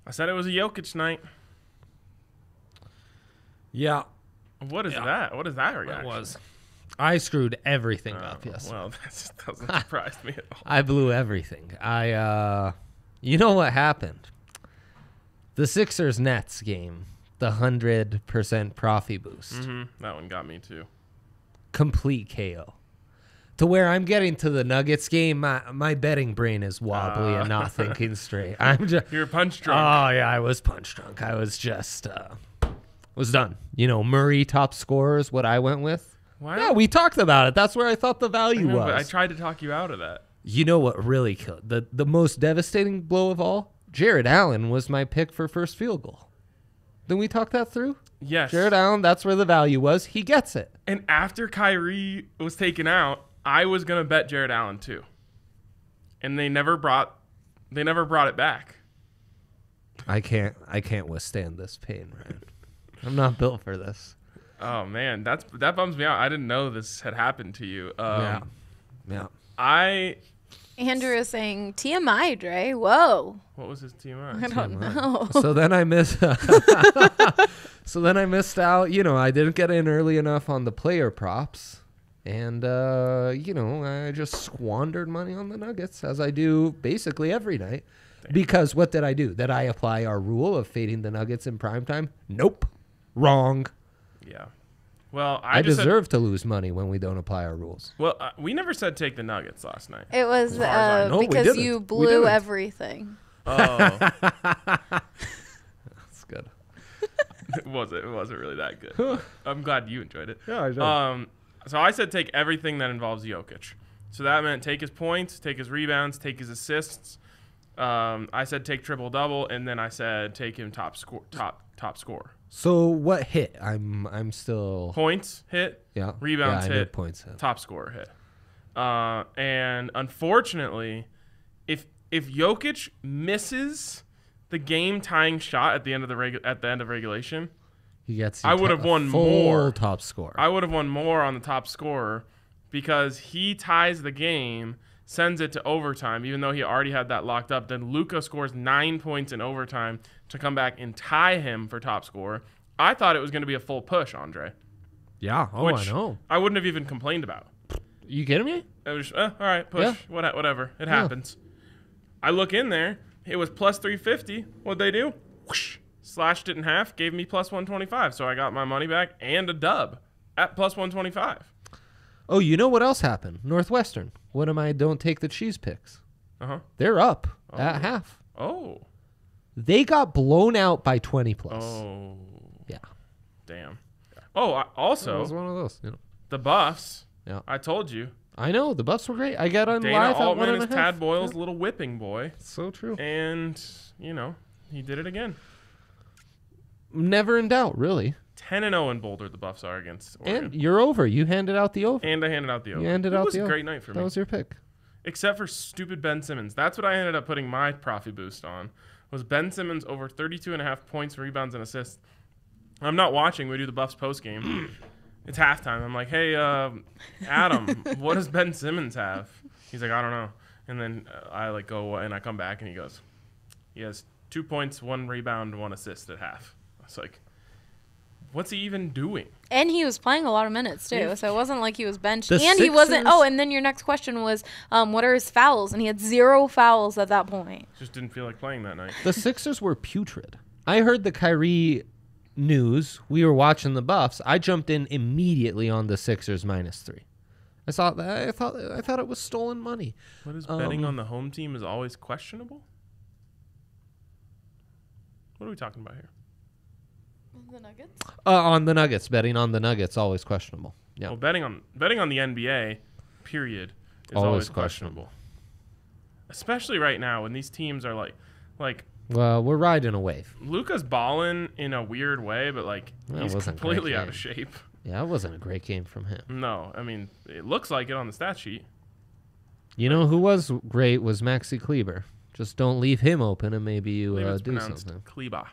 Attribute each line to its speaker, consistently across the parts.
Speaker 1: I said it was a Jokic night.
Speaker 2: Yeah.
Speaker 1: What is that? What is that reaction?
Speaker 2: It was. I screwed everything up yesterday.
Speaker 1: Well, that just doesn't surprise me at all.
Speaker 2: I blew everything. You know what happened? The Sixers Nets game, the 100% Profi boost.
Speaker 1: That one got me too.
Speaker 2: Complete KO. To where I'm getting to the Nuggets game, my betting brain is wobbly and not thinking straight. I'm just.
Speaker 1: You're punch drunk.
Speaker 2: Oh yeah, I was punch drunk. I was just was done. You know, Murray top scorers, what I went with.
Speaker 1: Why?
Speaker 2: Yeah, we talked about it. That's where I thought the value was.
Speaker 1: But I tried to talk you out of that.
Speaker 2: You know what really killed the most devastating blow of all? Jared Allen was my pick for first field goal. Didn't we talk that through?
Speaker 1: Yes.
Speaker 2: Jared Allen, that's where the value was. He gets it.
Speaker 1: And after Kyrie was taken out, I was gonna bet Jared Allen too. And they never brought it back.
Speaker 2: I can't withstand this pain, Ryan. I'm not built for this.
Speaker 1: Oh man, that bums me out. I didn't know this had happened to you.
Speaker 2: Yeah.
Speaker 3: Andrew is saying TMI, Dre. Whoa.
Speaker 1: What was his TMI?
Speaker 3: I don't know.
Speaker 2: So then I missed. So then I missed out. You know, I didn't get in early enough on the player props, and you know, I just squandered money on the Nuggets as I do basically every night. Damn. Because what did I do? Did I apply our rule of fading the Nuggets in primetime? Nope. Wrong.
Speaker 1: Yeah. Well,
Speaker 2: I deserve to lose money when we don't apply our rules.
Speaker 1: Well, we never said take the Nuggets last night.
Speaker 3: It was because you blew everything.
Speaker 1: Oh.
Speaker 2: That's good.
Speaker 1: It wasn't really that good. I'm glad you enjoyed it.
Speaker 2: Yeah, I did.
Speaker 1: So I said take everything that involves Jokic. So that meant take his points, take his rebounds, take his assists. I said take triple-double, and then I said take him top score.
Speaker 2: So what hit? I'm still
Speaker 1: points hit.
Speaker 2: Yeah.
Speaker 1: Rebounds hit.
Speaker 2: Points hit.
Speaker 1: Top scorer hit. And unfortunately, if Jokic misses the game tying shot at the end of regulation,
Speaker 2: he gets.
Speaker 1: I would have won
Speaker 2: full
Speaker 1: more.
Speaker 2: Top score.
Speaker 1: I would have won more on the top scorer because he ties the game, sends it to overtime, even though he already had that locked up. Then Luka scores 9 points in overtime to come back and tie him for top scorer. I thought it was going to be a full push, Andre.
Speaker 2: Yeah. Oh,
Speaker 1: which
Speaker 2: I know.
Speaker 1: I wouldn't have even complained about.
Speaker 2: You kidding me?
Speaker 1: It was all right, push, whatever. It happens. I look in there. It was plus 350. What'd they do? Whoosh, slashed it in half, gave me plus 125. So I got my money back and a dub at plus 125.
Speaker 2: Oh, you know what else happened? Northwestern. What am I? Don't take the cheese picks. They're up at half.
Speaker 1: Oh.
Speaker 2: They got blown out by 20 plus.
Speaker 1: Oh.
Speaker 2: Yeah.
Speaker 1: Damn. Oh, also.
Speaker 2: It was one of those. You know.
Speaker 1: The Buffs.
Speaker 2: Yeah.
Speaker 1: I told you.
Speaker 2: I know. The Buffs were great. I got on
Speaker 1: Dana
Speaker 2: live at
Speaker 1: Altman
Speaker 2: 1.5.
Speaker 1: is Tad Boyle's little whipping boy.
Speaker 2: So true.
Speaker 1: And, you know, he did it again.
Speaker 2: Never in doubt, really.
Speaker 1: 10-0 in Boulder, the Buffs are against Oregon.
Speaker 2: And you're over. You handed out the over.
Speaker 1: And I handed out the over.
Speaker 2: You handed out the over.
Speaker 1: It was a great night for me.
Speaker 2: That was your pick.
Speaker 1: Except for stupid Ben Simmons. That's what I ended up putting my Profi boost on. Was Ben Simmons over 32.5 points, rebounds, and assists. I'm not watching. We do the Buffs postgame. It's halftime. I'm like, hey, Adam, what does Ben Simmons have? He's like, I don't know. And then I like go and I come back and he goes, he has 2 points, 1 rebound, 1 assist at half. I was like, what's he even doing?
Speaker 3: And he was playing a lot of minutes too, so it wasn't like he was benched. And
Speaker 2: Sixers,
Speaker 3: he wasn't. Oh, and then your next question was, what are his fouls? And he had 0 fouls at that point.
Speaker 1: Just didn't feel like playing that night.
Speaker 2: The Sixers were putrid. I heard the Kyrie news. We were watching the Buffs. I jumped in immediately on the Sixers -3. I thought it was stolen money.
Speaker 1: What is betting on the home team is always questionable? What are we talking about here?
Speaker 3: The Nuggets?
Speaker 2: On the Nuggets, betting on the Nuggets always questionable. Yeah.
Speaker 1: Well, betting on the NBA, period, is always questionable. Especially right now when these teams are like.
Speaker 2: Well, we're riding a wave.
Speaker 1: Luka's balling in a weird way, but like he's completely out of shape.
Speaker 2: Yeah, it wasn't a great game from him.
Speaker 1: No, I mean it looks like it on the stat sheet.
Speaker 2: You know who was great was Maxi Kleber. Just don't leave him open, and maybe you do something.
Speaker 1: Kleba.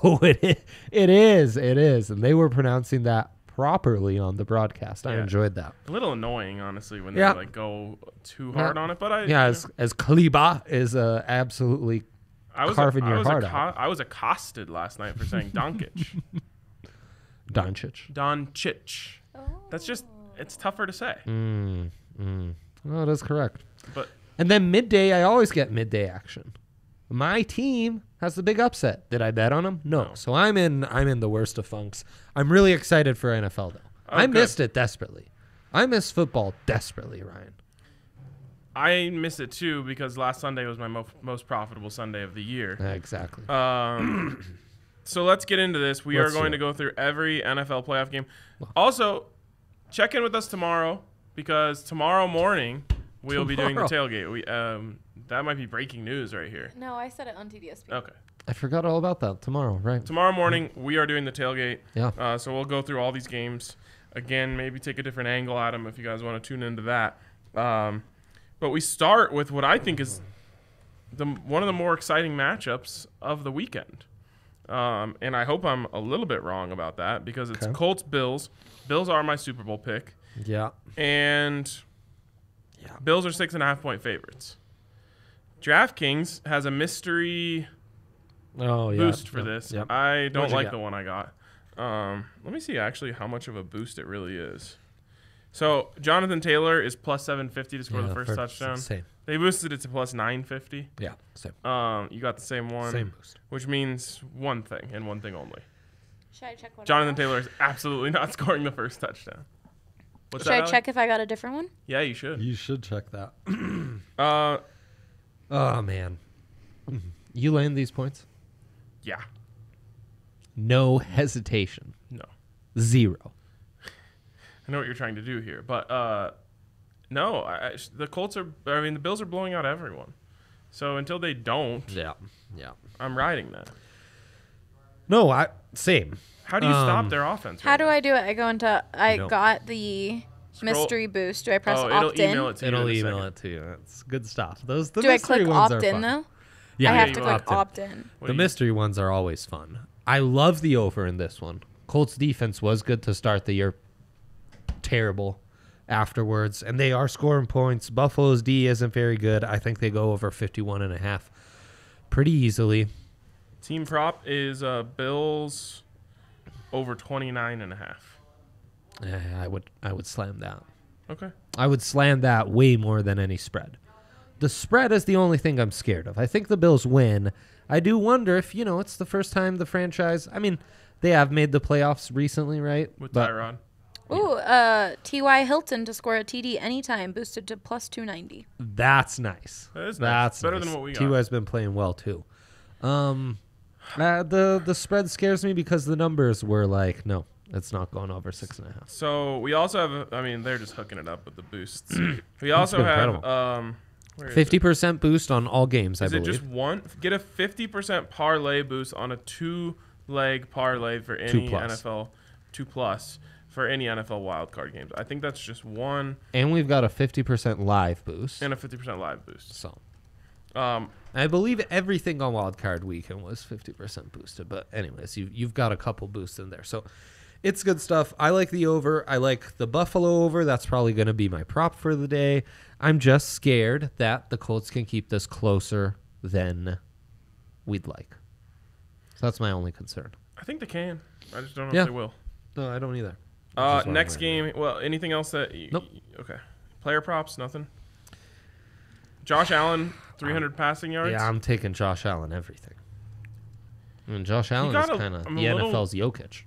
Speaker 2: Oh, it is, and they were pronouncing that properly on the broadcast. I enjoyed that.
Speaker 1: A little annoying, honestly, when they like go too hard on it, but
Speaker 2: as Kleba is absolutely carving your heart out.
Speaker 1: I was accosted last night for saying Doncic.
Speaker 2: Doncic.
Speaker 1: Doncic. That's just, it's tougher to say.
Speaker 2: Well, that is correct.
Speaker 1: But
Speaker 2: And then midday, I always get midday action. My team has the big upset. Did I bet on them? No. So I'm in the worst of funks. I'm really excited for NFL though. I missed it desperately. I miss football desperately, Ryan.
Speaker 1: I miss it too because last Sunday was my most profitable Sunday of the year.
Speaker 2: Exactly.
Speaker 1: So let's get into this. We are going to go through every NFL playoff game. Also, check in with us tomorrow because tomorrow morning we'll be doing the tailgate. That might be breaking news right here.
Speaker 3: No, I said it on TDSP.
Speaker 1: Okay.
Speaker 2: I forgot all about that. Tomorrow, right?
Speaker 1: Tomorrow morning we are doing the tailgate.
Speaker 2: Yeah.
Speaker 1: So we'll go through all these games again. Maybe take a different angle at them if you guys want to tune into that. But we start with what I think is one of the more exciting matchups of the weekend. And I hope I'm a little bit wrong about that because it's Colts-Bills. Bills are my Super Bowl pick.
Speaker 2: Yeah.
Speaker 1: And Bills are 6.5-point favorites. DraftKings has a mystery boost for this.
Speaker 2: Yep.
Speaker 1: I don't like the one I got. Let me see actually how much of a boost it really is. So Jonathan Taylor is plus 750 to score the first touchdown.
Speaker 2: Same.
Speaker 1: They boosted it to plus 950.
Speaker 2: Yeah, same.
Speaker 1: You got the same one.
Speaker 2: Same boost.
Speaker 1: Which means one thing and one thing only.
Speaker 3: Should I check what
Speaker 1: Jonathan Taylor is absolutely not scoring the first touchdown.
Speaker 3: Should I check if I got a different one?
Speaker 1: Yeah, you should.
Speaker 2: You should check that.
Speaker 1: Oh
Speaker 2: man. You land these points?
Speaker 1: Yeah.
Speaker 2: No hesitation.
Speaker 1: No.
Speaker 2: 0.
Speaker 1: I know what you're trying to do here, but no. The the Bills are blowing out everyone. So until they don't,
Speaker 2: Yeah.
Speaker 1: I'm riding that.
Speaker 2: No, same.
Speaker 1: How do you stop their offense?
Speaker 3: How do I do it? I go into. I
Speaker 2: No.
Speaker 3: got the mystery boost. Do I press
Speaker 1: it'll
Speaker 3: opt in?
Speaker 1: email it to you.
Speaker 2: It'll
Speaker 1: in a
Speaker 2: email
Speaker 1: second.
Speaker 2: it to you. That's good stuff. The
Speaker 3: Do I
Speaker 2: mystery
Speaker 3: click
Speaker 2: ones
Speaker 3: opt
Speaker 2: are
Speaker 3: in
Speaker 2: fun.
Speaker 3: though?
Speaker 2: Yeah,
Speaker 3: I have
Speaker 2: you
Speaker 3: to click
Speaker 2: opt in.
Speaker 3: opt in.
Speaker 1: What
Speaker 2: The
Speaker 1: do you-
Speaker 2: mystery ones are always fun. I love the over in this one. Colts defense was good to start the year. Terrible afterwards. And they are scoring points. Buffalo's D isn't very good. I think they go over 51.5 pretty easily.
Speaker 1: Team prop is Bills over 29.5.
Speaker 2: I would slam that.
Speaker 1: Okay.
Speaker 2: I would slam that way more than any spread. The spread is the only thing I'm scared of. I think the Bills win. I do wonder if, it's the first time the franchise... I mean, they have made the playoffs recently, right?
Speaker 1: With
Speaker 2: But
Speaker 1: Tyrod.
Speaker 3: Ooh, T.Y. Hilton to score a TD anytime, boosted to plus 290.
Speaker 2: That's nice.
Speaker 1: That is nice.
Speaker 2: That's
Speaker 1: Better
Speaker 2: nice.
Speaker 1: than what we got.
Speaker 2: T.Y.'s been playing well, too. The spread scares me because the numbers were like, no, it's not going over 6.5.
Speaker 1: So we also have, they're just hooking it up with the boosts. We also
Speaker 2: been
Speaker 1: have,
Speaker 2: incredible.
Speaker 1: where is
Speaker 2: 50% boost on all games,
Speaker 1: Is
Speaker 2: I
Speaker 1: it
Speaker 2: believe.
Speaker 1: just one? Get a 50% parlay boost on a 2-leg parlay for any
Speaker 2: 2+.
Speaker 1: NFL 2+ for any NFL wildcard games. I think that's just one
Speaker 2: And we've got a 50% live boost.
Speaker 1: and a 50% live boost.
Speaker 2: So
Speaker 1: Um,
Speaker 2: I believe everything on Wildcard Weekend was 50% boosted. But anyways, you've got a couple boosts in there. So it's good stuff. I like the over. I like the Buffalo over. That's probably going to be my prop for the day. I'm just scared that the Colts can keep this closer than we'd like. So that's my only concern.
Speaker 1: I think they can. I just don't know if they will.
Speaker 2: No, I don't either. Which is why
Speaker 1: Next
Speaker 2: I'm
Speaker 1: game. Well, anything else that?
Speaker 2: Nope.
Speaker 1: Okay. Player props. Nothing. Josh Allen, 300 passing yards.
Speaker 2: Yeah, I'm taking Josh Allen everything. I mean, Josh Allen is kind of the NFL's Jokic.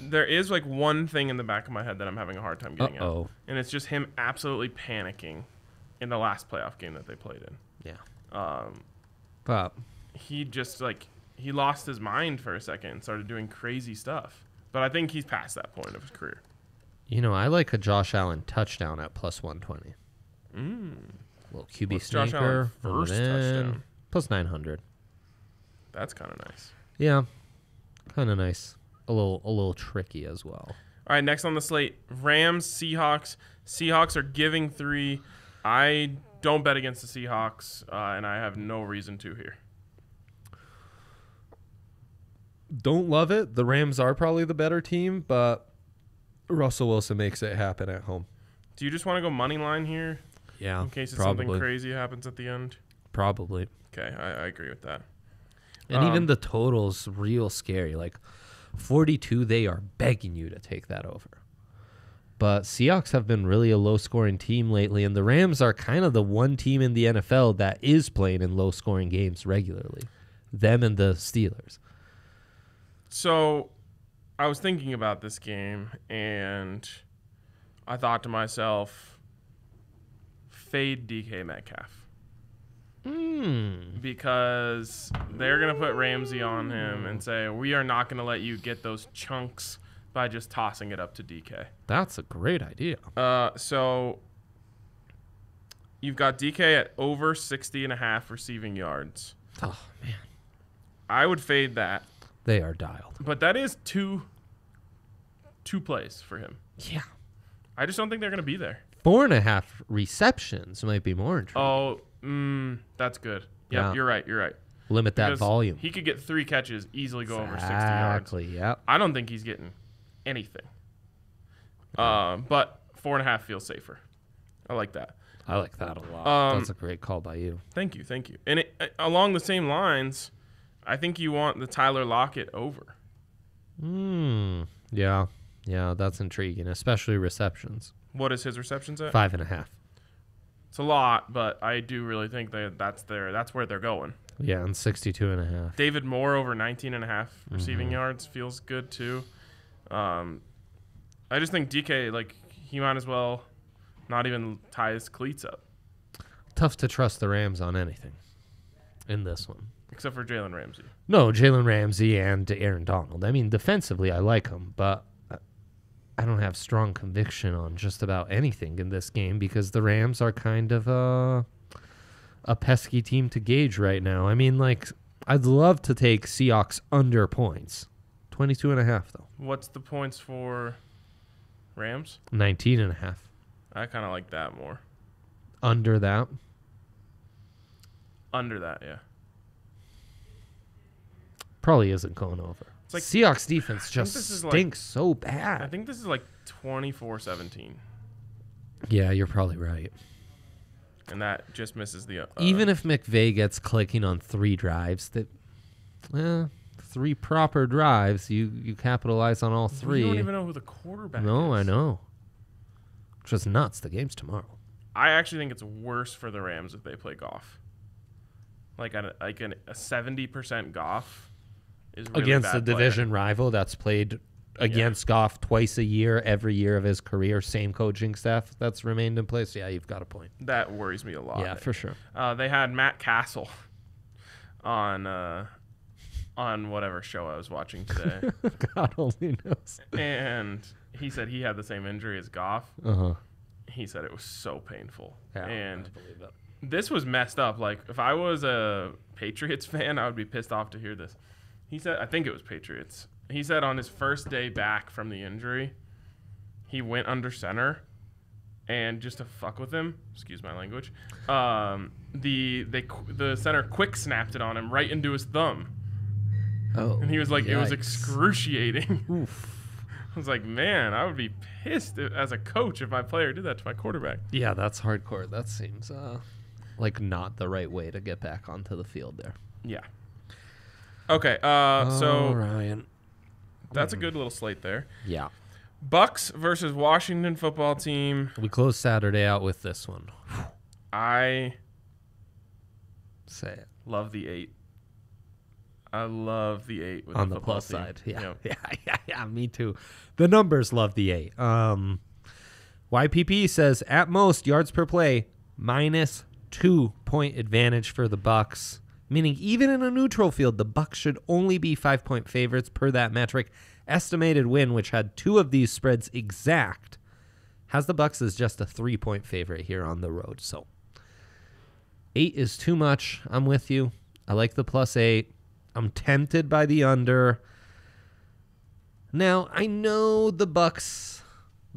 Speaker 1: There is like one thing in the back of my head that I'm having a hard time getting out, and it's just him absolutely panicking in the last playoff game that they played in.
Speaker 2: Yeah. But
Speaker 1: He just he lost his mind for a second and started doing crazy stuff. But I think he's past that point of his career.
Speaker 2: I like a Josh Allen touchdown at plus 120. Little QB
Speaker 1: What's Josh Allen
Speaker 2: sneaker.
Speaker 1: first touchdown?
Speaker 2: Plus 900.
Speaker 1: That's kind of nice.
Speaker 2: Yeah. Kind of nice. A little tricky as well.
Speaker 1: All right, next on the slate, Rams, Seahawks. Seahawks are giving 3. I don't bet against the Seahawks, and I have no reason to here.
Speaker 2: Don't love it. The Rams are probably the better team, but Russell Wilson makes it happen at home.
Speaker 1: Do you just want to go money line here
Speaker 2: Yeah,
Speaker 1: in case it's
Speaker 2: probably.
Speaker 1: something crazy happens at the end?
Speaker 2: Probably.
Speaker 1: Okay, I agree with that.
Speaker 2: And even the total's real scary. Like 42, they are begging you to take that over. But Seahawks have been really a low-scoring team lately, and the Rams are kind of the one team in the NFL that is playing in low-scoring games regularly. Them and the Steelers.
Speaker 1: So I was thinking about this game, and I thought to myself, fade DK Metcalf. Because they're going to put Ramsey on him and say, we are not going to let you get those chunks by just tossing it up to DK.
Speaker 2: That's a great idea.
Speaker 1: So you've got DK at over 60.5 receiving yards.
Speaker 2: Oh, man.
Speaker 1: I would fade that.
Speaker 2: They are dialed.
Speaker 1: But that is two plays for him.
Speaker 2: Yeah.
Speaker 1: I just don't think they're going to be there.
Speaker 2: 4.5 receptions might be more intriguing.
Speaker 1: Oh, that's good.
Speaker 2: Yeah.
Speaker 1: You're right.
Speaker 2: Limit that
Speaker 1: Because
Speaker 2: volume.
Speaker 1: He could get 3 catches, easily go over 60 yards.
Speaker 2: Exactly, yep.
Speaker 1: I don't think he's getting anything. But 4.5 feels safer. I like that.
Speaker 2: I like that a lot. That's a great call by you.
Speaker 1: Thank you. And along the same lines, I think you want the Tyler Lockett over.
Speaker 2: Yeah, that's intriguing, especially receptions.
Speaker 1: What is his receptions at?
Speaker 2: 5.5.
Speaker 1: It's a lot, but I do really think that's where they're going.
Speaker 2: Yeah, and 62.5.
Speaker 1: David Moore over 19.5 receiving yards feels good too. I just think DK, like, he might as well not even tie his cleats up.
Speaker 2: Tough to trust the Rams on anything in this one.
Speaker 1: Except for Jalen Ramsey.
Speaker 2: No, Jalen Ramsey and Aaron Donald. I mean, defensively, I like them, but I don't have strong conviction on just about anything in this game because the Rams are kind of a pesky team to gauge right now. I mean, like, I'd love to take Seahawks under points. 22.5, though.
Speaker 1: What's the points for Rams?
Speaker 2: 19.5.
Speaker 1: I kind of like that more.
Speaker 2: Under that?
Speaker 1: Under that, yeah.
Speaker 2: Probably isn't going over.
Speaker 1: It's like,
Speaker 2: Seahawks defense just
Speaker 1: stinks
Speaker 2: stinks so bad.
Speaker 1: I think this is like 24-17.
Speaker 2: Yeah, you're probably right.
Speaker 1: And that just misses the...
Speaker 2: Even if McVay gets clicking on 3 drives, 3 proper drives, you capitalize on all 3.
Speaker 1: You don't even know who the quarterback is.
Speaker 2: No, I know. Just nuts. The game's tomorrow.
Speaker 1: I actually think it's worse for the Rams if they play Goff. Like a 70% Goff is really
Speaker 2: Against
Speaker 1: bad
Speaker 2: a division rival that's played against Goff twice a year, every year of his career, same coaching staff that's remained in place. Yeah, you've got a point.
Speaker 1: That worries me a lot.
Speaker 2: Yeah, for sure.
Speaker 1: They had Matt Castle on whatever show I was watching today.
Speaker 2: God only knows.
Speaker 1: And he said he had the same injury as Goff.
Speaker 2: Uh-huh.
Speaker 1: He said it was so painful.
Speaker 2: Yeah,
Speaker 1: and
Speaker 2: I believe it.
Speaker 1: this was messed up. Like, if I was a Patriots fan, I would be pissed off to hear this. He said, I think it was Patriots. He said on his first day back from the injury, he went under center, and just to fuck with him, excuse my language, the center quick snapped it on him right into his thumb.
Speaker 2: Oh,
Speaker 1: And he was like, it was
Speaker 2: yikes.
Speaker 1: excruciating.
Speaker 2: Oof.
Speaker 1: I was like, man, I would be pissed as a coach if my player did that to my quarterback.
Speaker 2: Yeah, that's hardcore. That seems like not the right way to get back onto the field there.
Speaker 1: Yeah. Okay, so
Speaker 2: Ryan.
Speaker 1: that's a good little slate there.
Speaker 2: Yeah.
Speaker 1: Bucks versus Washington football team.
Speaker 2: We close Saturday out with this one.
Speaker 1: I
Speaker 2: Say it.
Speaker 1: love the 8. I love the 8 with
Speaker 2: On
Speaker 1: the
Speaker 2: the
Speaker 1: football
Speaker 2: plus
Speaker 1: team.
Speaker 2: side. Yeah.
Speaker 1: Yep.
Speaker 2: Yeah, me too. The numbers love the 8. YPP says at most yards per play minus 2-point advantage for the Bucks, meaning even in a neutral field, the Bucks should only be 5-point favorites per that metric. Estimated win, which had 2 of these spreads exact, has the Bucks as just a 3-point favorite here on the road. So 8 is too much. I'm with you. I like the plus 8. I'm tempted by the under. Now, I know the Bucks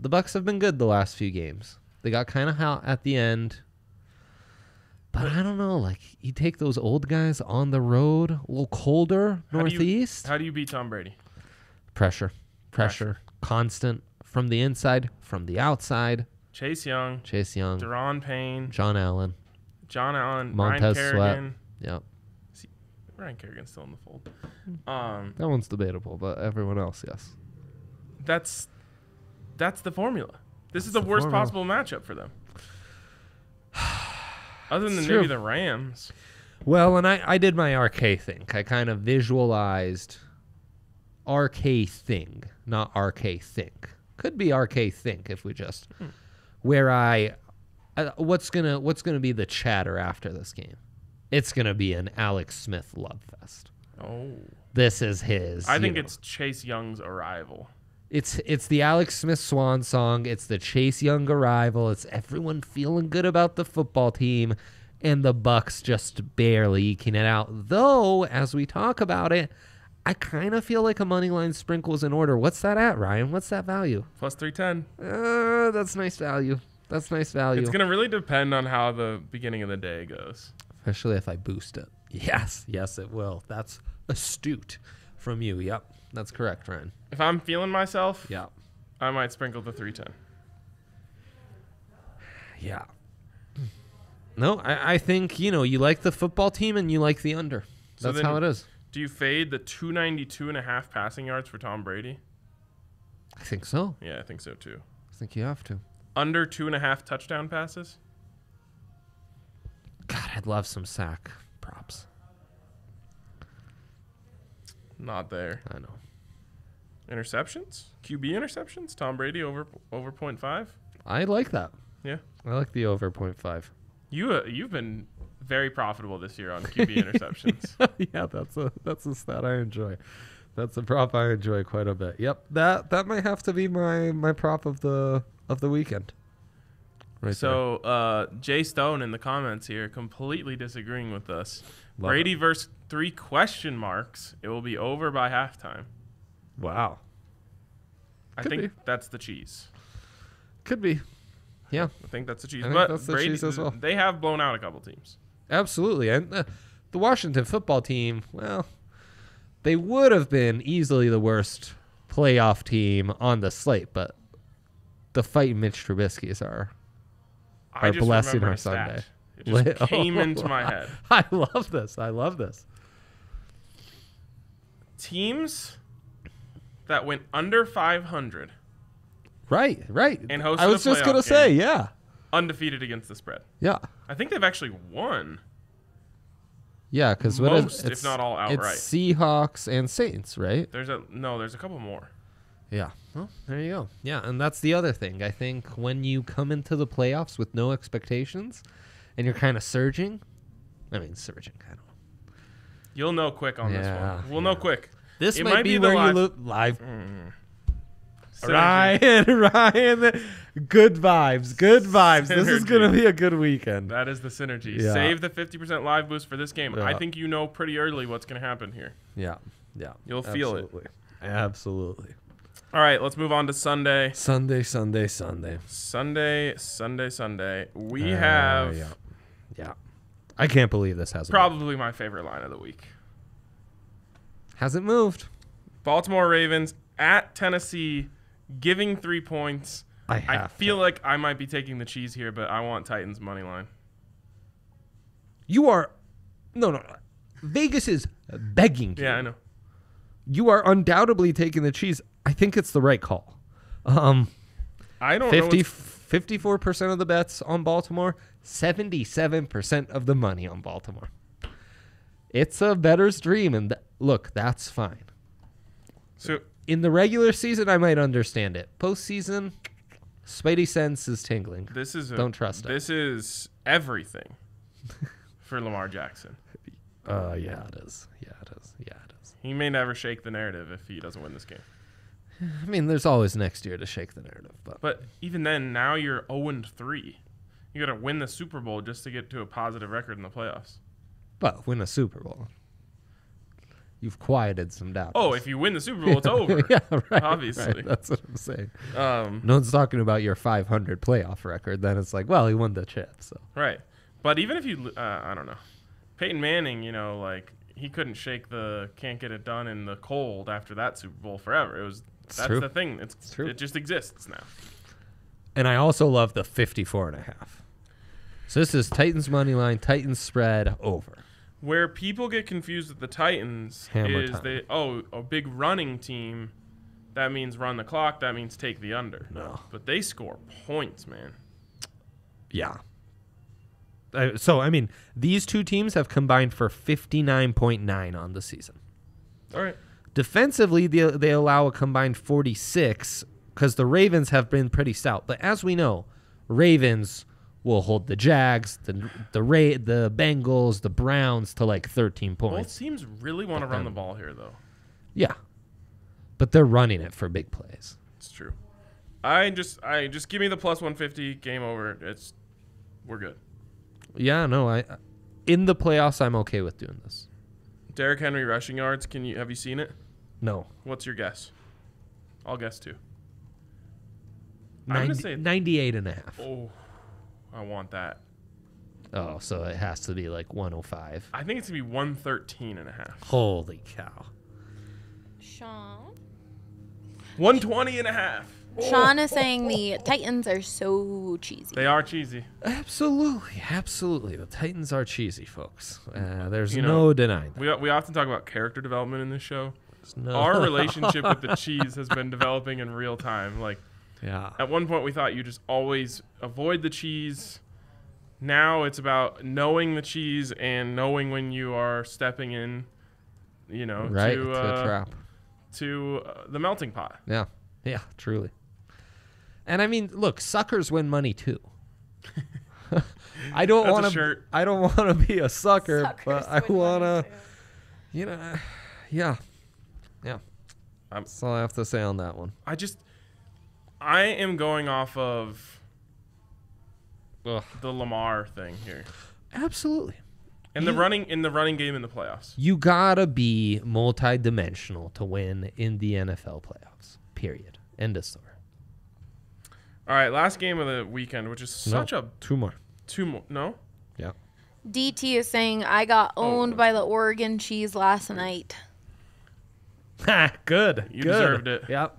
Speaker 2: have been good the last few games. They got kind of hot at the end. But I don't know, like, you take those old guys on the road, a little colder, northeast.
Speaker 1: How do you beat Tom Brady?
Speaker 2: Pressure. Constant from the inside, from the outside.
Speaker 1: Chase Young,
Speaker 2: Daron
Speaker 1: Deron Payne,
Speaker 2: John Allen,
Speaker 1: John Allen,
Speaker 2: Montez
Speaker 1: Ryan
Speaker 2: Sweat.
Speaker 1: Kerrigan.
Speaker 2: Yep.
Speaker 1: Ryan Kerrigan's still in the fold.
Speaker 2: That one's debatable, but everyone else, yes.
Speaker 1: That's the formula. This is the
Speaker 2: the
Speaker 1: worst
Speaker 2: formula.
Speaker 1: possible matchup for them. Other than
Speaker 2: It's
Speaker 1: maybe
Speaker 2: true.
Speaker 1: the Rams.
Speaker 2: Well, and I did my RK think. I kind of visualized RK thing, not RK think. Could be RK think if we just where what's gonna be the chatter after this game? It's gonna be an Alex Smith love fest.
Speaker 1: Oh.
Speaker 2: This is his.
Speaker 1: I
Speaker 2: you
Speaker 1: think
Speaker 2: know.
Speaker 1: it's Chase Young's arrival.
Speaker 2: It's the Alex Smith swan song. It's the Chase Young arrival. It's everyone feeling good about the football team, and the Bucks just barely eking it out. Though, as we talk about it, I kind of feel like a money line sprinkle is in order. What's that at, Ryan? What's that value?
Speaker 1: Plus 310.
Speaker 2: That's nice value. That's nice value.
Speaker 1: It's going to really depend on how the beginning of the day goes.
Speaker 2: Especially if I boost it. Yes, it will. That's astute from you. Yep, that's correct, Ryan.
Speaker 1: If I'm feeling myself,
Speaker 2: Yeah.
Speaker 1: I might sprinkle the 310.
Speaker 2: Yeah. No, I think, you like the football team and you like the under.
Speaker 1: So
Speaker 2: That's
Speaker 1: then-
Speaker 2: how it is.
Speaker 1: Do you fade the 292.5 passing yards for Tom Brady?
Speaker 2: I think so.
Speaker 1: Yeah, I think so too.
Speaker 2: I think you have to.
Speaker 1: Under 2.5 touchdown passes?
Speaker 2: God, I'd love some sack props.
Speaker 1: Not there.
Speaker 2: I know.
Speaker 1: Interceptions? QB interceptions? Tom Brady over 0.5?
Speaker 2: I like that.
Speaker 1: Yeah.
Speaker 2: I like the over 0.5.
Speaker 1: You've been very profitable this year on QB interceptions.
Speaker 2: Yeah, that's a stat I enjoy. That's a prop I enjoy quite a bit. Yep, that might have to be my prop of the weekend. Right.
Speaker 1: So Jay Stone in the comments here completely disagreeing with us.
Speaker 2: Love
Speaker 1: Brady versus 3 question marks. It will be over by halftime.
Speaker 2: there. Wow.
Speaker 1: I
Speaker 2: Could
Speaker 1: think
Speaker 2: be.
Speaker 1: that's the cheese.
Speaker 2: Could be. Yeah,
Speaker 1: I think that's the cheese.
Speaker 2: I think
Speaker 1: But
Speaker 2: that's the
Speaker 1: Brady,
Speaker 2: cheese as well.
Speaker 1: they have blown out a couple teams.
Speaker 2: absolutely. And the Washington football team, well, they would have been easily the worst playoff team on the slate, but the fighting Mitch Trubisky's are
Speaker 1: I just
Speaker 2: blessing
Speaker 1: remembered
Speaker 2: our
Speaker 1: a stat.
Speaker 2: Sunday.
Speaker 1: It just
Speaker 2: Lit-
Speaker 1: came into my head.
Speaker 2: I love this. I love this.
Speaker 1: Teams that went under 500
Speaker 2: Right.
Speaker 1: And hosted
Speaker 2: I was
Speaker 1: a
Speaker 2: just gonna
Speaker 1: playoff
Speaker 2: say,
Speaker 1: game.
Speaker 2: yeah,
Speaker 1: undefeated against the spread.
Speaker 2: yeah,
Speaker 1: I think they've actually won.
Speaker 2: yeah. Because
Speaker 1: Most, if not all, outright.
Speaker 2: It's Seahawks and Saints, right?
Speaker 1: There's a couple more.
Speaker 2: Yeah. Well, there you go. Yeah, and that's the other thing. I think when you come into the playoffs with no expectations, and you're kind of surging. I mean, surging. I don't know.
Speaker 1: You'll know quick on this
Speaker 2: Yeah,
Speaker 1: one. We'll know quick.
Speaker 2: This
Speaker 1: It
Speaker 2: might be
Speaker 1: the
Speaker 2: where
Speaker 1: live-
Speaker 2: you look live.
Speaker 1: Synergy.
Speaker 2: Ryan, good vibes. Good vibes. This is
Speaker 1: Synergy.
Speaker 2: gonna be a good weekend.
Speaker 1: That is the synergy.
Speaker 2: Yeah.
Speaker 1: Save the 50% live boost for this game. I
Speaker 2: Yeah.
Speaker 1: think you know pretty early what's going to happen here.
Speaker 2: Yeah. Yeah.
Speaker 1: You'll feel it.
Speaker 2: Absolutely. Absolutely.
Speaker 1: All right, let's move on to Sunday.
Speaker 2: Sunday.
Speaker 1: Sunday. We have
Speaker 2: Yeah. I can't believe this hasn't
Speaker 1: probably my favorite line of the week.
Speaker 2: hasn't moved.
Speaker 1: Baltimore Ravens at Tennessee, giving 3 points. I feel like I might be taking the cheese here, but I want Titans money line.
Speaker 2: You are no. Vegas is begging you.
Speaker 1: Yeah, I know.
Speaker 2: You are undoubtedly taking the cheese. I think it's the right call.
Speaker 1: I don't know.
Speaker 2: 54% of the bets on Baltimore, 77% of the money on Baltimore. It's a bettor's dream, and look, that's fine.
Speaker 1: So
Speaker 2: In the regular season, I might understand it. Postseason, Spidey sense is tingling.
Speaker 1: this is
Speaker 2: Don't trust it.
Speaker 1: This is everything for Lamar Jackson.
Speaker 2: Yeah, it is.
Speaker 1: He may never shake the narrative if he doesn't win this game.
Speaker 2: I mean, there's always next year to shake the narrative,
Speaker 1: But even then, now you're 0-3. You got to win the Super Bowl just to get to a positive record in the playoffs.
Speaker 2: but win a Super Bowl. You've quieted some doubt.
Speaker 1: Oh, if you win the Super Bowl, it's over.
Speaker 2: yeah, right.
Speaker 1: Obviously.
Speaker 2: right, that's what I'm saying.
Speaker 1: Um,
Speaker 2: No one's talking about your 500 playoff record. Then it's like, well, he won the chip. So
Speaker 1: right. But even if you, I don't know, Peyton Manning, he couldn't shake the can't get it done in the cold after that Super Bowl forever. That's
Speaker 2: true.
Speaker 1: the thing. It's
Speaker 2: true.
Speaker 1: It just exists now.
Speaker 2: And I also love the 54.5. So this is Titans money line, Titans spread over.
Speaker 1: Where people get confused with the Titans
Speaker 2: Hammer
Speaker 1: is
Speaker 2: time.
Speaker 1: a big running team. That means run the clock. That means take the under.
Speaker 2: No.
Speaker 1: But they score points, man.
Speaker 2: Yeah. So, I mean, these two teams have combined for 59.9 on the season.
Speaker 1: All right.
Speaker 2: Defensively, they allow a combined 46 because the Ravens have been pretty stout. But as we know, Ravens will hold the Jags, the Bengals, the Browns to like 13
Speaker 1: Both
Speaker 2: points.
Speaker 1: teams really want to run the ball here, though.
Speaker 2: Yeah. But they're running it for big plays.
Speaker 1: It's true. I just give me the plus 150. Game over. We're good.
Speaker 2: Yeah, no, in the playoffs, I'm okay with doing this.
Speaker 1: Derrick Henry rushing yards. Have you seen it?
Speaker 2: No.
Speaker 1: What's your guess? I'll guess too. I'm gonna say
Speaker 2: 98 and a half.
Speaker 1: Oh, I want that.
Speaker 2: Oh, so it has to be like 105.
Speaker 1: I think it's gonna be 113 and a half.
Speaker 2: Holy cow.
Speaker 3: Sean.
Speaker 1: 120 and a half.
Speaker 3: Sean is saying the Titans are so cheesy.
Speaker 1: They are cheesy.
Speaker 2: Absolutely. The Titans are cheesy, folks. There's
Speaker 1: You
Speaker 2: no
Speaker 1: know,
Speaker 2: denying that.
Speaker 1: We often talk about character development in this show.
Speaker 2: No.
Speaker 1: Our relationship with the cheese has been developing in real time. Like
Speaker 2: Yeah.
Speaker 1: at one point we thought you just always avoid the cheese. Now it's about knowing the cheese and knowing when you are stepping in,
Speaker 2: Right,
Speaker 1: to
Speaker 2: a trap.
Speaker 1: the melting pot.
Speaker 2: Yeah. Yeah, truly. And I mean, look, suckers win money too. I don't
Speaker 1: That's a
Speaker 2: want to.
Speaker 1: shirt.
Speaker 2: I don't want to be a sucker,
Speaker 3: Suckers
Speaker 2: but I
Speaker 3: win
Speaker 2: want
Speaker 3: money
Speaker 2: to.
Speaker 3: too.
Speaker 2: Yeah.
Speaker 1: I'm-
Speaker 2: That's all I have to say on that one.
Speaker 1: I am going off of
Speaker 2: Ugh.
Speaker 1: the Lamar thing here.
Speaker 2: Absolutely.
Speaker 1: In the running game in the playoffs.
Speaker 2: You gotta be multi-dimensional to win in the NFL playoffs. Period. End of story.
Speaker 1: All right, last game of the weekend, which is such a
Speaker 2: Two more.
Speaker 1: no?
Speaker 2: Yeah.
Speaker 3: DT is saying I got owned
Speaker 1: Oh.
Speaker 3: by the Oregon cheese last night.
Speaker 2: Good.
Speaker 1: You
Speaker 2: good.
Speaker 1: deserved it.
Speaker 2: Yep.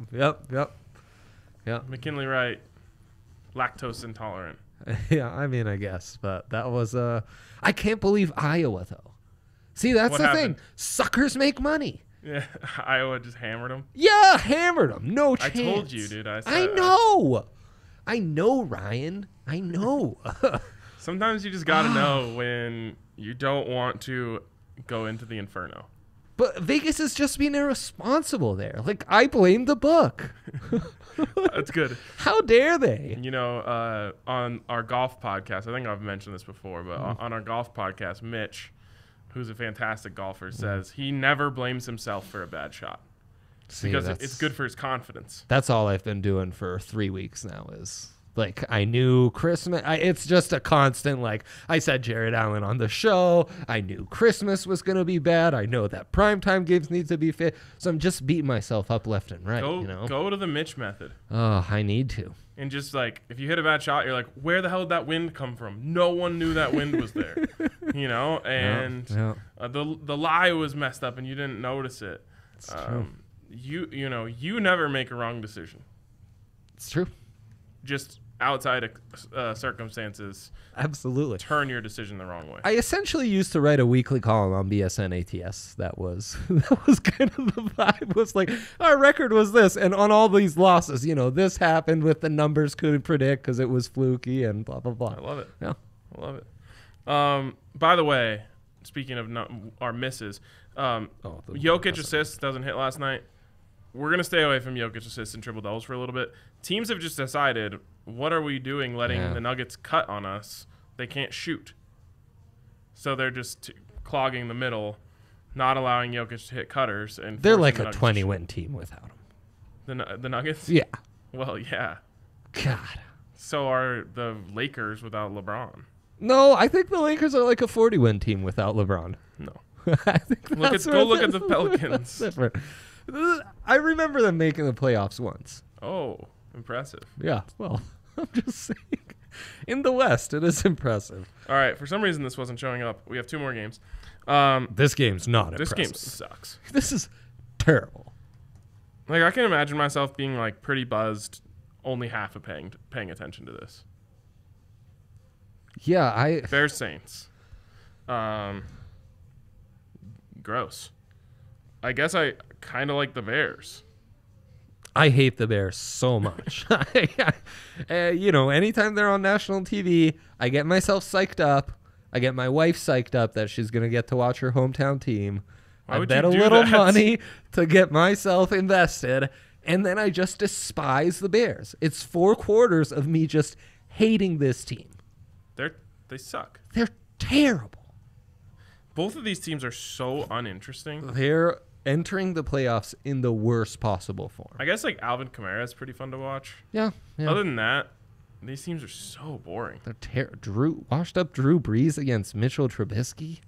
Speaker 1: McKinley Wright, lactose intolerant.
Speaker 2: Yeah, I mean, I guess, but that was I can't believe Iowa though. See, that's
Speaker 1: What
Speaker 2: the
Speaker 1: happened?
Speaker 2: thing. Suckers make money.
Speaker 1: Yeah, Iowa just hammered him.
Speaker 2: Yeah, hammered them. No
Speaker 1: I
Speaker 2: chance.
Speaker 1: told you, dude.
Speaker 2: I know, Ryan. I know.
Speaker 1: Sometimes you just gotta know when you don't want to go into the inferno.
Speaker 2: But Vegas is just being irresponsible there. Like, I blame the book.
Speaker 1: That's good.
Speaker 2: How dare they?
Speaker 1: On our golf podcast, I think I've mentioned this before, but on our golf podcast, Mitch, who's a fantastic golfer, says he never blames himself for a bad shot because it's good for his confidence.
Speaker 2: That's all I've been doing for 3 weeks now is, like, I knew Christmas. It's just a constant, like, I said Jared Allen on the show. I knew Christmas was going to be bad. I know that primetime games need to be fit. So I'm just beating myself up left and right,
Speaker 1: Go to the Mitch method.
Speaker 2: Oh, I need to.
Speaker 1: And just like, if you hit a bad shot, you're like, where the hell did that wind come from? No one knew that wind was there, and
Speaker 2: Yeah.
Speaker 1: The lie was messed up and you didn't notice it.
Speaker 2: It's true.
Speaker 1: You never make a wrong decision.
Speaker 2: It's true.
Speaker 1: Just outside of circumstances,
Speaker 2: Absolutely.
Speaker 1: turn your decision the wrong way.
Speaker 2: I essentially used to write a weekly column on BSN ATS. That was kind of the vibe. Was like, our record was this, and on all these losses, this happened with the numbers couldn't predict because it was fluky and blah blah blah.
Speaker 1: I love it.
Speaker 2: Yeah.
Speaker 1: I love it. By the way, speaking of our misses, Jokic assists doesn't hit last night. We're going to stay away from Jokic assists and triple doubles for a little bit. Teams have just decided, what are we doing letting the Nuggets cut on us? They can't shoot. So they're just clogging the middle, not allowing Jokic to hit cutters. And
Speaker 2: They're
Speaker 1: forcing
Speaker 2: like
Speaker 1: the
Speaker 2: a
Speaker 1: Nuggets to
Speaker 2: 20-win team without him.
Speaker 1: shoot. The Nuggets?
Speaker 2: Yeah.
Speaker 1: Well, yeah.
Speaker 2: God.
Speaker 1: So are the Lakers without LeBron.
Speaker 2: No, I think the Lakers are like a 40-win team without LeBron.
Speaker 1: No.
Speaker 2: I think
Speaker 1: Go look at the Pelicans.
Speaker 2: That's different. I remember them making the playoffs once.
Speaker 1: Oh, impressive.
Speaker 2: Yeah, well, I'm just saying. In the West, it is impressive.
Speaker 1: All right, for some reason this wasn't showing up. We have 2 more games.
Speaker 2: This game's not
Speaker 1: This
Speaker 2: impressive.
Speaker 1: game sucks.
Speaker 2: This is terrible.
Speaker 1: Like, I can imagine myself being like pretty buzzed, only half of paying attention to this.
Speaker 2: Yeah,
Speaker 1: Bears Saints. gross. I guess I kind of like the Bears.
Speaker 2: I hate the Bears so much. Anytime they're on national TV, I get myself psyched up. I get my wife psyched up that she's going to get to watch her hometown team.
Speaker 1: Why
Speaker 2: I
Speaker 1: would
Speaker 2: bet
Speaker 1: you
Speaker 2: a
Speaker 1: do
Speaker 2: little
Speaker 1: that?
Speaker 2: money to get myself invested, and then I just despise the Bears. It's 4 quarters of me just hating this team.
Speaker 1: They suck.
Speaker 2: They're terrible.
Speaker 1: Both of these teams are so uninteresting.
Speaker 2: They're entering the playoffs in the worst possible form.
Speaker 1: I guess like Alvin Kamara is pretty fun to watch.
Speaker 2: Yeah.
Speaker 1: Other than that, these teams are so boring.
Speaker 2: They're washed up Drew Brees against Mitchell Trubisky.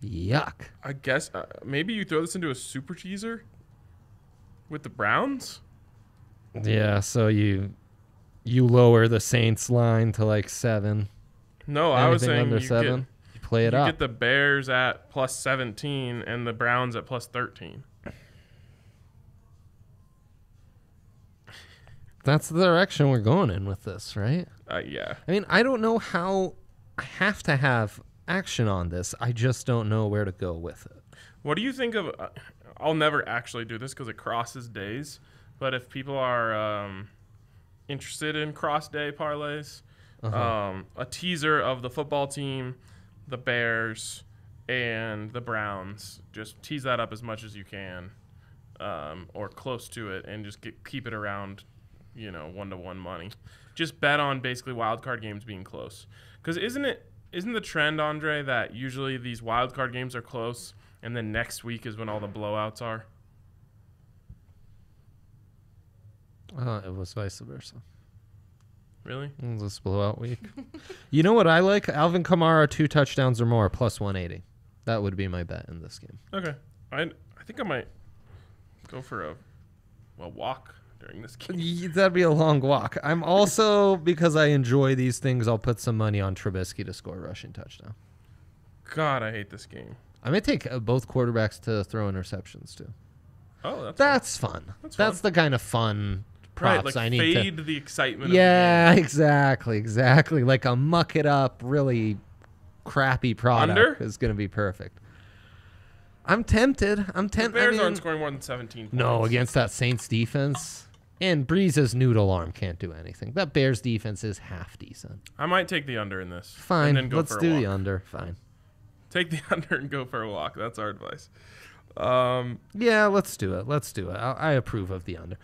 Speaker 2: Yuck.
Speaker 1: I guess maybe you throw this into a super teaser with the Browns.
Speaker 2: Yeah, so you lower the Saints line to like 7.
Speaker 1: No, I was
Speaker 2: Anything
Speaker 1: saying
Speaker 2: under
Speaker 1: you
Speaker 2: 7, you play it
Speaker 1: you
Speaker 2: up.
Speaker 1: get the Bears at plus 17 and the Browns at plus 13.
Speaker 2: That's the direction we're going in with this, right?
Speaker 1: Yeah.
Speaker 2: I mean, I don't know how I have to have action on this. I just don't know where to go with it.
Speaker 1: What do you think of? I'll never actually do this because it crosses days. But if people are interested in cross day parlays, a teaser of the football team, the Bears, and the Browns. Just tease that up as much as you can, or close to it, and just keep it around, 1-to-1 money. Just bet on basically wild card games being close. Because isn't the trend, Andre, that usually these wild card games are close, and then next week is when all the blowouts are?
Speaker 2: It was vice versa.
Speaker 1: Really?
Speaker 2: It was this blowout week. You know what I like? Alvin Kamara 2 touchdowns or more plus 180. That would be my bet in this game.
Speaker 1: Okay. I think I might go for a walk during this game.
Speaker 2: That'd be a long walk. I'm also, because I enjoy these things, I'll put some money on Trubisky to score a rushing touchdown.
Speaker 1: God, I hate this game.
Speaker 2: I may take both quarterbacks to throw interceptions too.
Speaker 1: Oh,
Speaker 2: That's fun. That's the kind of fun props
Speaker 1: right. Like
Speaker 2: I need
Speaker 1: fade
Speaker 2: to.
Speaker 1: the excitement.
Speaker 2: Yeah,
Speaker 1: Of the
Speaker 2: exactly. Like a muck it up, really crappy product
Speaker 1: Under?
Speaker 2: is going to be perfect. I'm tempted.
Speaker 1: The Bears aren't scoring more than 17 points.
Speaker 2: No, against that Saints defense. And Breeze's noodle arm can't do anything. That Bears defense is half decent.
Speaker 1: I might take the under in this.
Speaker 2: Fine.
Speaker 1: And then go
Speaker 2: Let's
Speaker 1: for a
Speaker 2: do
Speaker 1: walk.
Speaker 2: the under. Fine.
Speaker 1: Take the under and go for a walk. That's our advice.
Speaker 2: Yeah, let's do it. I approve of the under.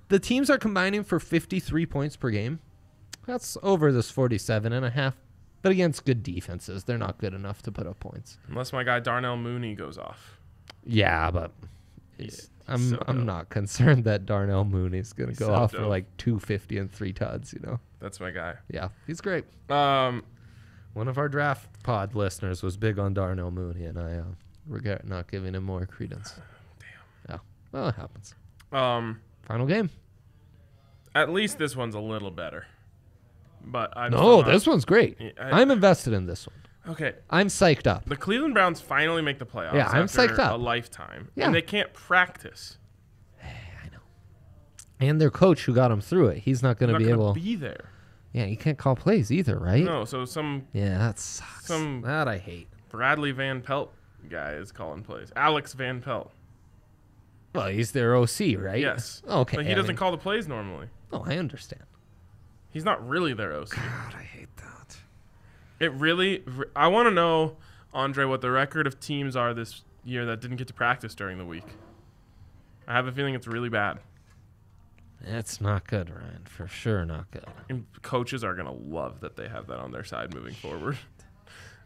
Speaker 2: The teams are combining for 53 points per game. That's over this 47.5. But against good defenses, they're not good enough to put up points.
Speaker 1: Unless my guy Darnell Mooney goes off.
Speaker 2: Yeah, but I'm
Speaker 1: so dope.
Speaker 2: not concerned that Darnell Mooney's going to go
Speaker 1: so
Speaker 2: off for
Speaker 1: dope.
Speaker 2: like 250 and 3 tuds,
Speaker 1: That's my guy.
Speaker 2: Yeah, he's great.
Speaker 1: Um,
Speaker 2: One of our draft pod listeners was big on Darnell Mooney, and I regret not giving him more credence. Damn. Yeah. Well, it happens. Final game.
Speaker 1: At least this one's a little better. But I'm
Speaker 2: No,
Speaker 1: still not-
Speaker 2: this one's great. I'm invested in this one.
Speaker 1: Okay.
Speaker 2: I'm psyched up.
Speaker 1: The Cleveland Browns finally make the playoffs.
Speaker 2: Yeah, I'm
Speaker 1: after
Speaker 2: psyched up.
Speaker 1: A lifetime.
Speaker 2: Yeah.
Speaker 1: And they can't practice.
Speaker 2: I know. And their coach who got him through it, he's not going
Speaker 1: They're
Speaker 2: to
Speaker 1: not
Speaker 2: be
Speaker 1: gonna
Speaker 2: able.
Speaker 1: be there.
Speaker 2: Yeah, you can't call plays either, right?
Speaker 1: No, so some
Speaker 2: Yeah, that sucks. That I hate.
Speaker 1: Bradley Van Pelt guy is calling plays. Alex Van Pelt.
Speaker 2: Well, he's their OC, right?
Speaker 1: Yes.
Speaker 2: Okay.
Speaker 1: But he doesn't call the plays normally.
Speaker 2: Oh, I understand.
Speaker 1: He's not really their OC.
Speaker 2: God, I hate that.
Speaker 1: It really. I want to know, Andre, what the record of teams are this year that didn't get to practice during the week. I have a feeling it's really bad.
Speaker 2: It's not good, Ryan. For sure, not good.
Speaker 1: And coaches are gonna love that they have that on their side moving forward.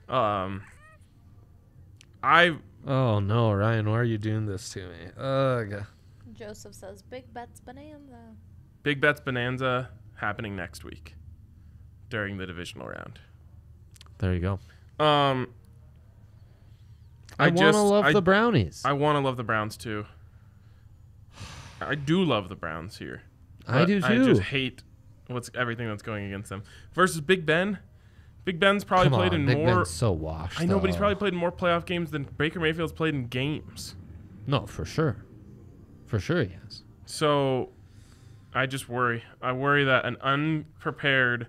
Speaker 2: Oh no, Ryan, why are you doing this to me? Ugh.
Speaker 3: Joseph says, big bets bonanza.
Speaker 1: Big Bets Bonanza happening next week during the divisional round.
Speaker 2: There you go.
Speaker 1: I
Speaker 2: want to love the Brownies.
Speaker 1: I want to love the Browns too. I do love the Browns here.
Speaker 2: I do
Speaker 1: I
Speaker 2: too.
Speaker 1: just hate everything that's going against them. Versus Big Ben. Big Ben's probably
Speaker 2: Come
Speaker 1: played
Speaker 2: on,
Speaker 1: in
Speaker 2: Big
Speaker 1: more.
Speaker 2: Ben's so washed.
Speaker 1: I know, but he's
Speaker 2: though.
Speaker 1: probably played in more playoff games than Baker Mayfield's played in games.
Speaker 2: No, for sure. For sure he has.
Speaker 1: So I just worry. I worry that an unprepared,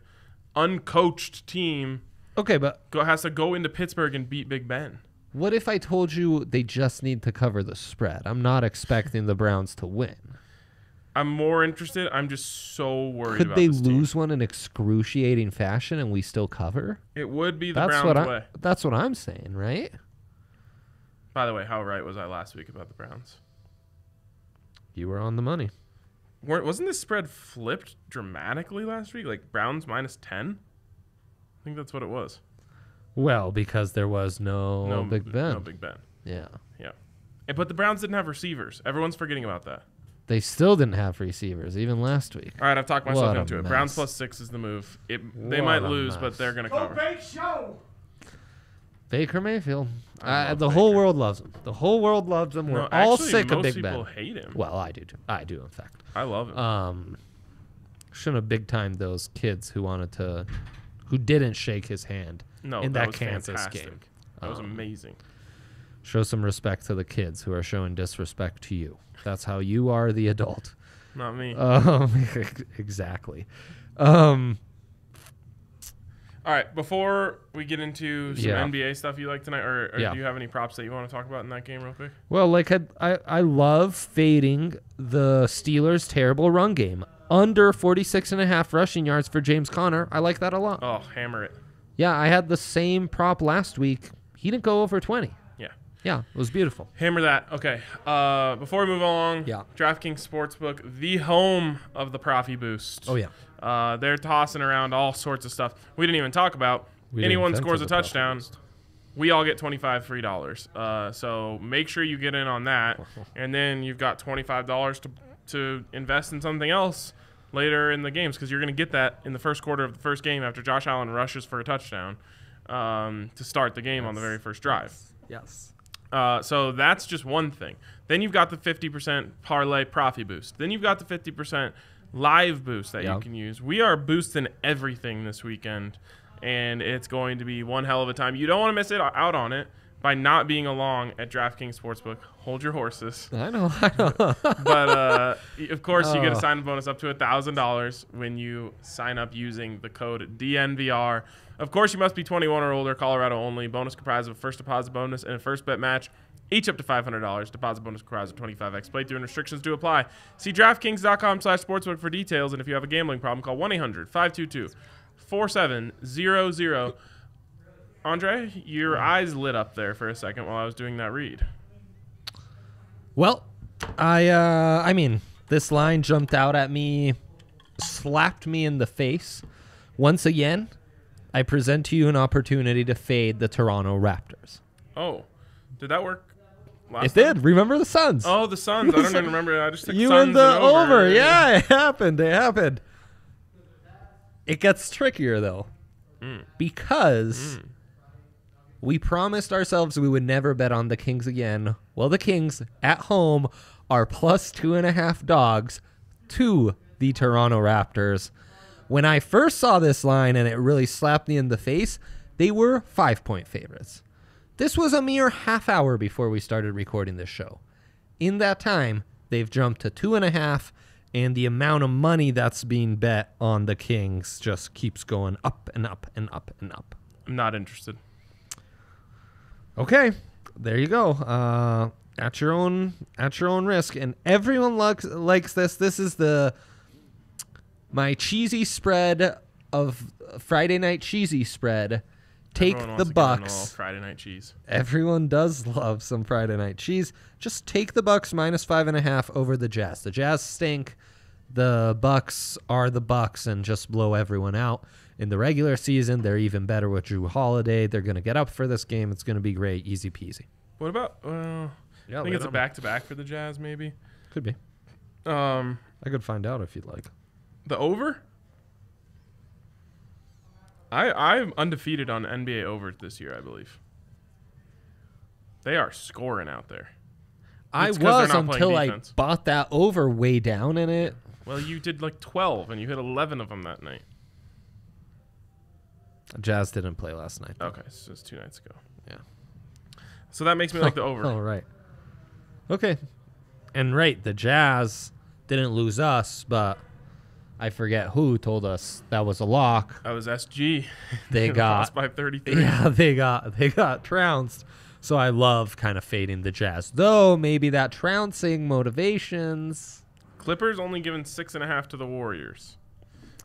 Speaker 1: uncoached team
Speaker 2: Okay, but
Speaker 1: has to go into Pittsburgh and beat Big Ben.
Speaker 2: What if I told you they just need to cover the spread? I'm not expecting the Browns to win.
Speaker 1: I'm more interested. I'm just so worried
Speaker 2: Could
Speaker 1: about
Speaker 2: they
Speaker 1: this team.
Speaker 2: lose one in excruciating fashion and we still cover?
Speaker 1: It would be the
Speaker 2: That's
Speaker 1: Browns'
Speaker 2: what
Speaker 1: way.
Speaker 2: that's what I'm saying, right?
Speaker 1: By the way, how right was I last week about the Browns?
Speaker 2: You were on the money.
Speaker 1: Wasn't this spread flipped dramatically last week? Like Browns -10? I think that's what it was.
Speaker 2: Well, because there was no Big Ben.
Speaker 1: No Big Ben.
Speaker 2: Yeah.
Speaker 1: Yeah. But the Browns didn't have receivers. Everyone's forgetting about that.
Speaker 2: They still didn't have receivers, even last week.
Speaker 1: All right, I've talked myself
Speaker 2: What a
Speaker 1: into it.
Speaker 2: mess.
Speaker 1: Browns +6 is the move. They
Speaker 2: What
Speaker 1: might
Speaker 2: a
Speaker 1: lose,
Speaker 2: mess.
Speaker 1: but they're going to
Speaker 4: Go
Speaker 1: cover.
Speaker 4: Bake Show!
Speaker 2: Baker Mayfield.
Speaker 1: I love
Speaker 2: The whole
Speaker 1: Baker.
Speaker 2: world loves him. The whole world loves him. We're
Speaker 1: No,
Speaker 2: all
Speaker 1: actually,
Speaker 2: sick of
Speaker 1: most
Speaker 2: Big
Speaker 1: people
Speaker 2: Ben.
Speaker 1: hate him.
Speaker 2: Well, I do too. I do, in fact.
Speaker 1: I love him.
Speaker 2: Shouldn't have big timed those kids who didn't shake his hand
Speaker 1: No,
Speaker 2: in
Speaker 1: that
Speaker 2: that
Speaker 1: was
Speaker 2: Kansas
Speaker 1: fantastic.
Speaker 2: game.
Speaker 1: That was amazing.
Speaker 2: Show some respect to the kids who are showing disrespect to you. That's how you are the adult.
Speaker 1: Not me.
Speaker 2: Exactly.
Speaker 1: All right, before we get into some
Speaker 2: Yeah.
Speaker 1: NBA stuff you like tonight, or
Speaker 2: Yeah.
Speaker 1: do you have any props that you want to talk about in that game real quick?
Speaker 2: Well, like I love fading the Steelers' terrible run game. Under 46.5 rushing yards for James Conner. I like that a lot.
Speaker 1: Oh, hammer it.
Speaker 2: Yeah, I had the same prop last week. He didn't go over 20.
Speaker 1: Yeah.
Speaker 2: Yeah, it was beautiful.
Speaker 1: Hammer that. Okay. Before we move along,
Speaker 2: Yeah.
Speaker 1: DraftKings Sportsbook, the home of the Profi Boost.
Speaker 2: Oh, yeah.
Speaker 1: They're tossing around all sorts of stuff we didn't even talk about.
Speaker 2: We didn't
Speaker 1: Anyone
Speaker 2: think
Speaker 1: scores a
Speaker 2: of the Profi
Speaker 1: touchdown,
Speaker 2: Boost.
Speaker 1: we all get $25 free dollars. So make sure you get in on that, and then you've got $25 to invest in something else later in the games, because you're going to get that in the first quarter of the first game after Josh Allen rushes for a touchdown to start the game on the very first drive.
Speaker 2: Yes.
Speaker 1: So that's just one thing. Then you've got the 50% parlay Profi Boost. Then you've got the 50% live boost that you
Speaker 2: Yeah.
Speaker 1: can use. We are boosting everything this weekend, and it's going to be one hell of a time. You don't want to miss out on it by not being along at DraftKings Sportsbook. Hold your horses.
Speaker 2: I know.
Speaker 1: But of course, you get a
Speaker 2: Oh.
Speaker 1: sign-up bonus up to $1,000 when you sign up using the code DNVR. Of course, you must be 21 or older, Colorado only. Bonus comprised of a first deposit bonus and a first bet match, each up to $500. Deposit bonus comprised of 25x playthrough, and restrictions do apply. See DraftKings.com/sportsbook for details, and if you have a gambling problem, call 1-800-522-4700. Andre, your eyes lit up there for a second while I was doing that read.
Speaker 2: Well, I mean, this line jumped out at me, slapped me in the face. Once again, I present to you an opportunity to fade the Toronto Raptors.
Speaker 1: Oh, did that work last
Speaker 2: It
Speaker 1: time?
Speaker 2: did. Remember the Suns?
Speaker 1: Oh, the Suns. I don't even remember. I just took
Speaker 2: you
Speaker 1: Suns
Speaker 2: and the
Speaker 1: and
Speaker 2: over. Yeah, it happened. It happened. It gets trickier, though, because we promised ourselves we would never bet on the Kings again. Well, the Kings at home are +2.5 dogs to the Toronto Raptors. When I first saw this line and it really slapped me in the face, they were 5-point favorites. This was a mere half hour before we started recording this show. In that time, they've jumped to 2.5, and the amount of money that's being bet on the Kings just keeps going up and up and up and up.
Speaker 1: I'm not interested.
Speaker 2: Okay, there you go. At your own risk, and everyone likes this. This is my cheesy spread of Friday night cheesy spread. Take
Speaker 1: Everyone
Speaker 2: the
Speaker 1: wants to get on a little
Speaker 2: Bucks.
Speaker 1: Friday night cheese.
Speaker 2: Everyone does love some Friday night cheese. Just take the Bucks -5.5 over the Jazz. The Jazz stink. The Bucks are the Bucks and just blow everyone out. In the regular season, they're even better with Drew Holiday. They're going to get up for this game. It's going to be great. Easy peasy.
Speaker 1: What about? I think it's a back-to-back for the Jazz, maybe.
Speaker 2: Could be.
Speaker 1: I
Speaker 2: I could find out if you'd like.
Speaker 1: The over? I'm undefeated on NBA overs this year, I believe. They are scoring out there.
Speaker 2: I
Speaker 1: It's 'cause they're
Speaker 2: was
Speaker 1: not playing
Speaker 2: until I
Speaker 1: defense.
Speaker 2: bought that over way down in it.
Speaker 1: Well, you did like 12, and you hit 11 of them that night.
Speaker 2: Jazz didn't play last night.
Speaker 1: Okay, so it's 2 nights ago.
Speaker 2: Yeah.
Speaker 1: So that makes me like the over.
Speaker 2: Oh, right. Okay. And right, the Jazz didn't lose us, but I forget who told us that was a lock.
Speaker 1: I was SG.
Speaker 2: They
Speaker 1: Lost
Speaker 2: got
Speaker 1: by 33.
Speaker 2: Yeah, they got trounced So I love kind of fading the Jazz. Though maybe that trouncing motivations.
Speaker 1: Clippers only giving 6.5 to the Warriors.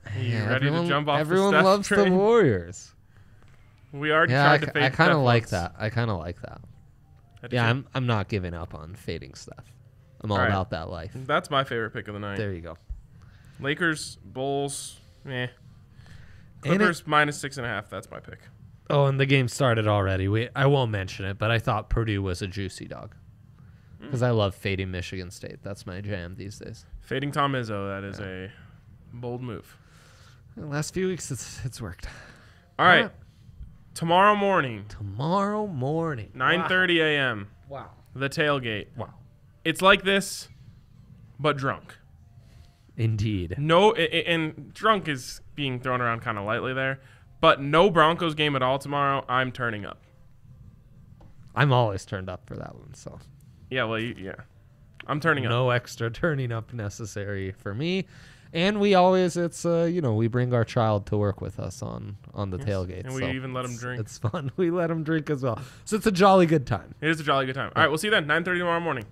Speaker 1: Are you
Speaker 2: Yeah,
Speaker 1: ready to jump off
Speaker 2: everyone
Speaker 1: the Steph
Speaker 2: loves
Speaker 1: train?
Speaker 2: the Warriors.
Speaker 1: We already
Speaker 2: Yeah,
Speaker 1: tried to fade
Speaker 2: I kind of
Speaker 1: Steph
Speaker 2: like
Speaker 1: once.
Speaker 2: that. I kind of like that.
Speaker 1: I do
Speaker 2: Yeah,
Speaker 1: too.
Speaker 2: I'm not giving up on fading Steph. I'm all
Speaker 1: All right.
Speaker 2: about that life.
Speaker 1: That's my favorite pick of the night.
Speaker 2: There you go.
Speaker 1: Lakers, Bulls,
Speaker 2: And
Speaker 1: Clippers minus 6.5. That's my pick.
Speaker 2: Oh, and the game started already. I won't mention it, but I thought Purdue was a juicy dog. Because I love fading Michigan State. That's my jam these days.
Speaker 1: Fading Tom Izzo. That is a bold move.
Speaker 2: The last few weeks, it's worked.
Speaker 1: All right.
Speaker 2: Yeah.
Speaker 1: Tomorrow morning,
Speaker 2: Tomorrow morning.
Speaker 1: 9:30 a.m.
Speaker 2: Wow.
Speaker 1: The tailgate.
Speaker 2: Wow.
Speaker 1: It's like this, but drunk.
Speaker 2: Indeed.
Speaker 1: No, and drunk is being thrown around kind of lightly there, but no Broncos game at all tomorrow. I'm turning up.
Speaker 2: I'm always turned up for that one, so
Speaker 1: Yeah, well, yeah. I'm turning up.
Speaker 2: no extra turning up necessary for me. And we always, we bring our child to work with us on the tailgate.
Speaker 1: And we even let him drink.
Speaker 2: It's fun. We let him drink as well. So it's a jolly good time.
Speaker 1: It is a jolly good time. All right, we'll see you then. 9:30 tomorrow morning.